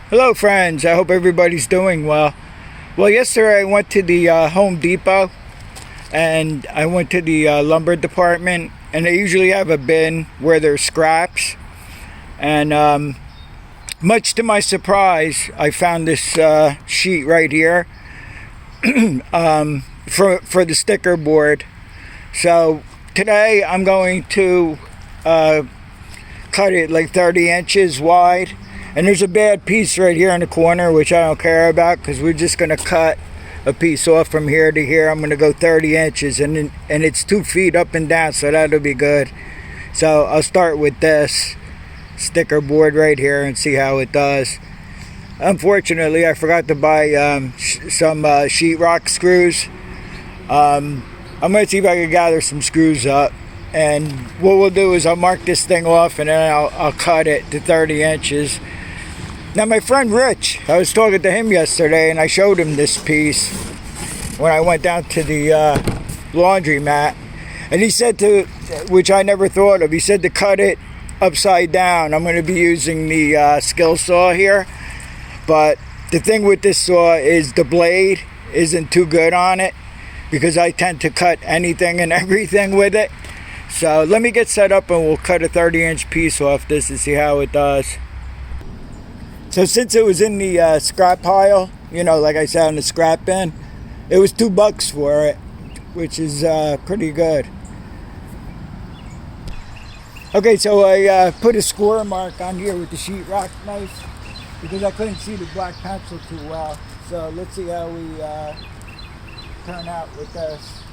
Hello friends, I hope everybody's doing well. Well, yesterday I went to the Home Depot and I went to the lumber department, and they usually have a bin where there's scraps, and much to my surprise I found this sheet right here for the sticker board. So today I'm going to cut it like 30 inches wide. And there's a bad piece right here in the corner, which I don't care about, because we're just going to cut a piece off from here to here. I'm going to go 30 inches, and it's 2 feet up and down, so that'll be good. So I'll start with this sticker board right here and see how it does. Unfortunately, I forgot to buy some sheetrock screws. I'm going to see if I can gather some screws up. And what we'll do is I'll mark this thing off, and then I'll cut it to 30 inches. Now my friend Rich, I was talking to him yesterday, and I showed him this piece when I went down to the laundromat. And he said to, which I never thought of, he said to cut it upside down. I'm going to be using the skill saw here. But the thing with this saw is the blade isn't too good on it, because I tend to cut anything and everything with it. So let me get set up and we'll cut a 30-inch piece off this and see how it does. So since it was in the scrap pile, you know, like I said, in the scrap bin, it was $2 for it, which is pretty good. Okay, so I put a score mark on here with the sheetrock knife because I couldn't see the black pencil too well. So let's see how we turn out with this.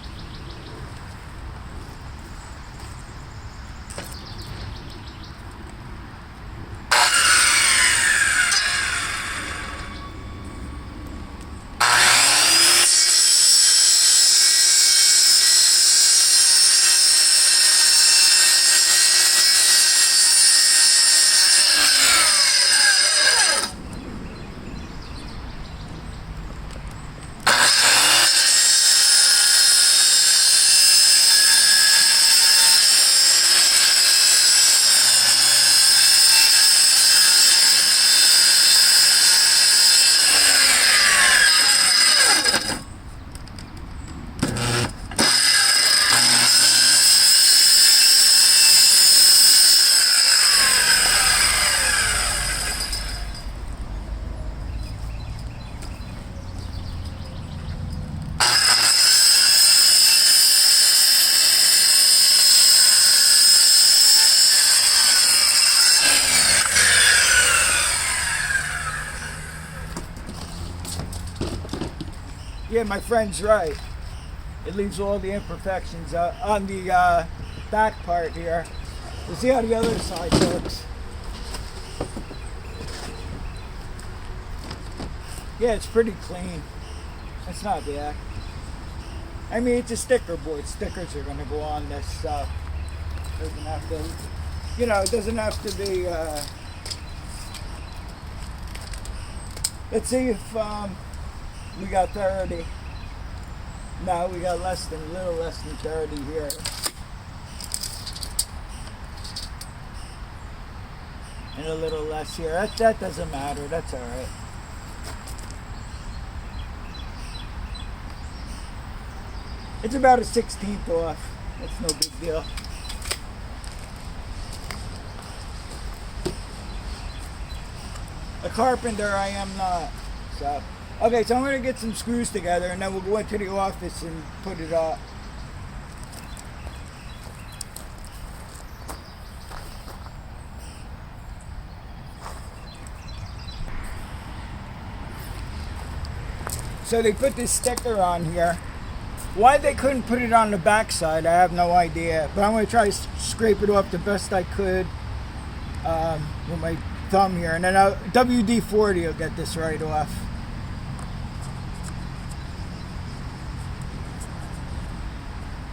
Yeah, my friend's right. It leaves all the imperfections on the back part here. We'll see how the other side looks. Yeah, it's pretty clean. It's not bad. I mean, it's a sticker board. Stickers are going to go on this, so doesn't have to, you know, it doesn't have to be. Let's see if we got 30. No, we got a little less than 30 here. And a little less here. That doesn't matter. That's all right. It's about a 16th off. That's no big deal. A carpenter I am not. So. Okay, so I'm going to get some screws together, and then we'll go into the office and put it up. So they put this sticker on here. Why they couldn't put it on the back side, I have no idea. But I'm going to try to scrape it off the best I could with my thumb here. And then WD-40 will get this right off.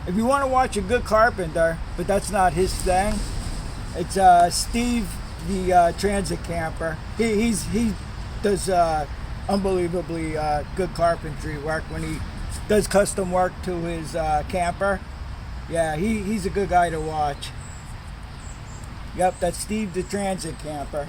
If you want to watch a good carpenter, but that's not his thing, it's Steve, the transit camper. He does unbelievably good carpentry work when he does custom work to his camper. Yeah, he's a good guy to watch. Yep, that's Steve the transit camper.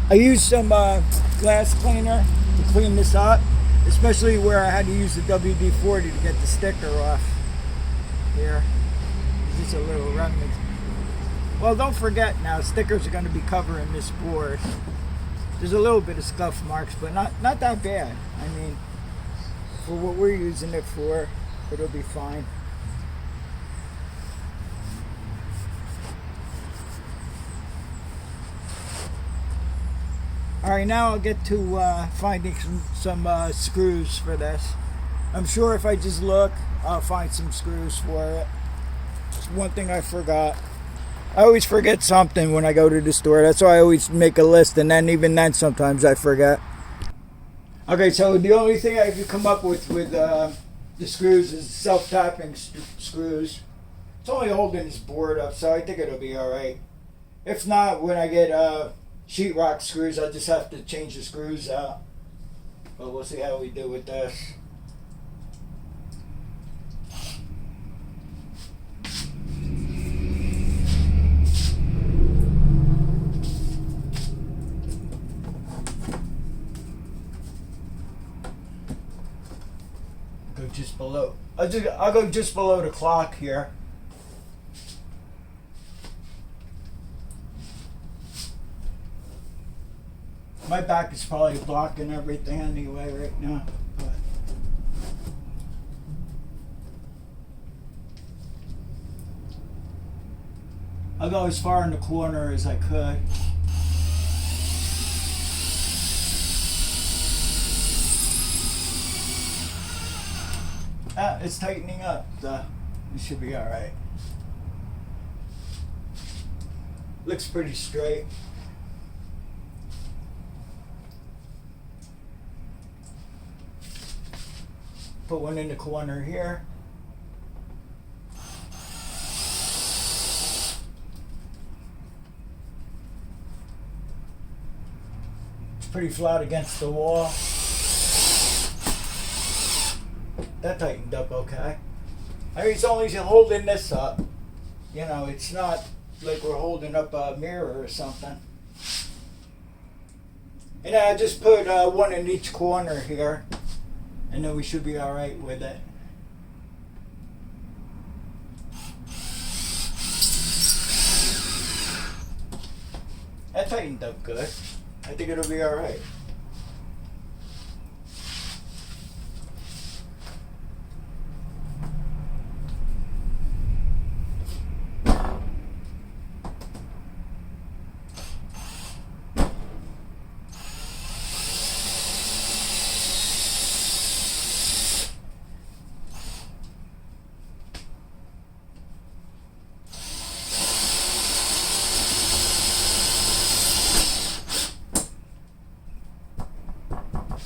I used some glass cleaner to clean this up, especially where I had to use the WD-40 to get the sticker off here. Just a little remnant. Well, don't forget now, stickers are going to be covering this board. There's a little bit of scuff marks, but not that bad. I mean, for what we're using it for, it'll be fine. Alright, now I'll get to finding some screws for this. I'm sure if I just look, I'll find some screws for it. It's one thing I forgot. I always forget something when I go to the store. That's why I always make a list, and then even then sometimes I forget. Okay, so the only thing I could come up with the screws is self-tapping screws. It's only holding this board up, so I think it'll be alright. If not, when I get sheetrock screws, I'll just have to change the screws out. But we'll see how we do with this. Go just below. I'll go just below the clock here. My back is probably blocking everything anyway right now. But I'll go as far in the corner as I could. It's tightening up, so it should be alright. Looks pretty straight. Put one in the corner here. It's pretty flat against the wall. That tightened up okay. I mean, it's only holding this up. You know, it's not like we're holding up a mirror or something. And I just put one in each corner here. And then we should be alright with it. That tightened up good. I think it'll be alright.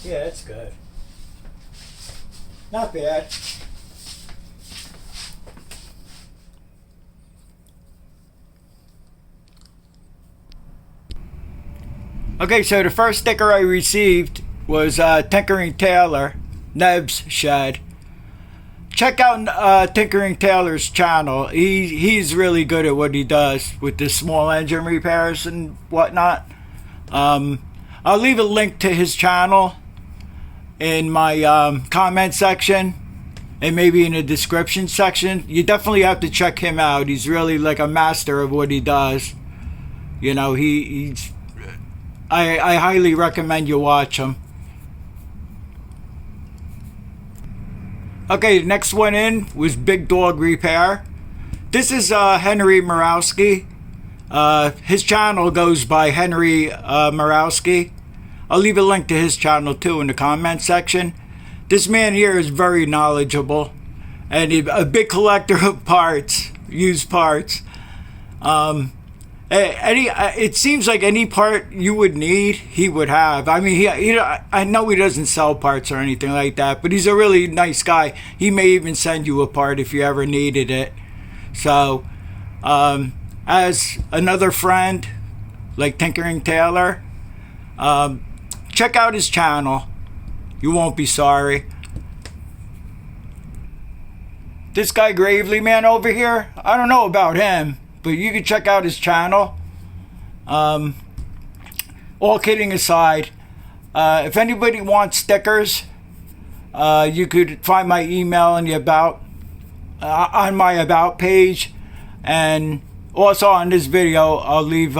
Yeah, it's good. Not bad. Okay, so the first sticker I received was Tinkering Tailor, Neb's Shed. Check out Tinkering Tailor's channel. He's really good at what he does with the small engine repairs and whatnot. I'll leave a link to his channel in my comment section and maybe in the description section. You definitely have to check him out. He's really like a master of what he does. You know, I highly recommend you watch him. Okay, the next one in was Big Dog Repair. This is Henry Murawski. His channel goes by Henry Murawski. I'll leave a link to his channel too in the comment section. This man here is very knowledgeable and a big collector of parts, used parts. It seems like any part you would need, he would have. I mean, I know he doesn't sell parts or anything like that, but he's a really nice guy. He may even send you a part if you ever needed it. So, as another friend, like Tinkering Tailor, check out his channel. You won't be sorry. This guy Gravely Man over here, I don't know about him, but you can check out his channel. all kidding aside, if anybody wants stickers, you could find my email in the on my about page, and also on this video I'll leave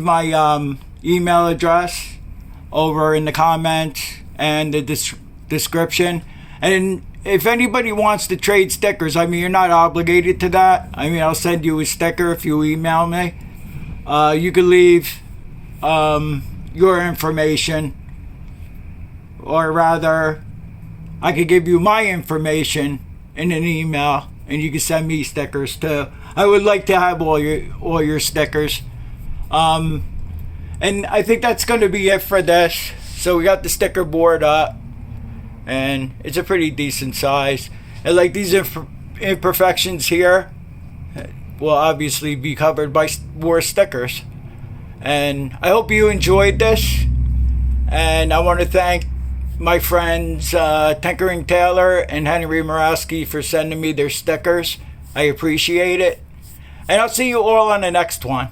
my email address over in the comments and the description. And if anybody wants to trade stickers, I mean, you're not obligated to that. I mean, I'll send you a sticker if you email me. You could leave your information, or rather, I could give you my information in an email, and you can send me stickers too. I would like to have all your stickers. And I think that's going to be it for this. So we got the sticker board up, and it's a pretty decent size. And like these imperfections here will obviously be covered by more stickers. And I hope you enjoyed this. And I want to thank my friends Tinkering Taylor and Henry Murawski for sending me their stickers. I appreciate it. And I'll see you all on the next one.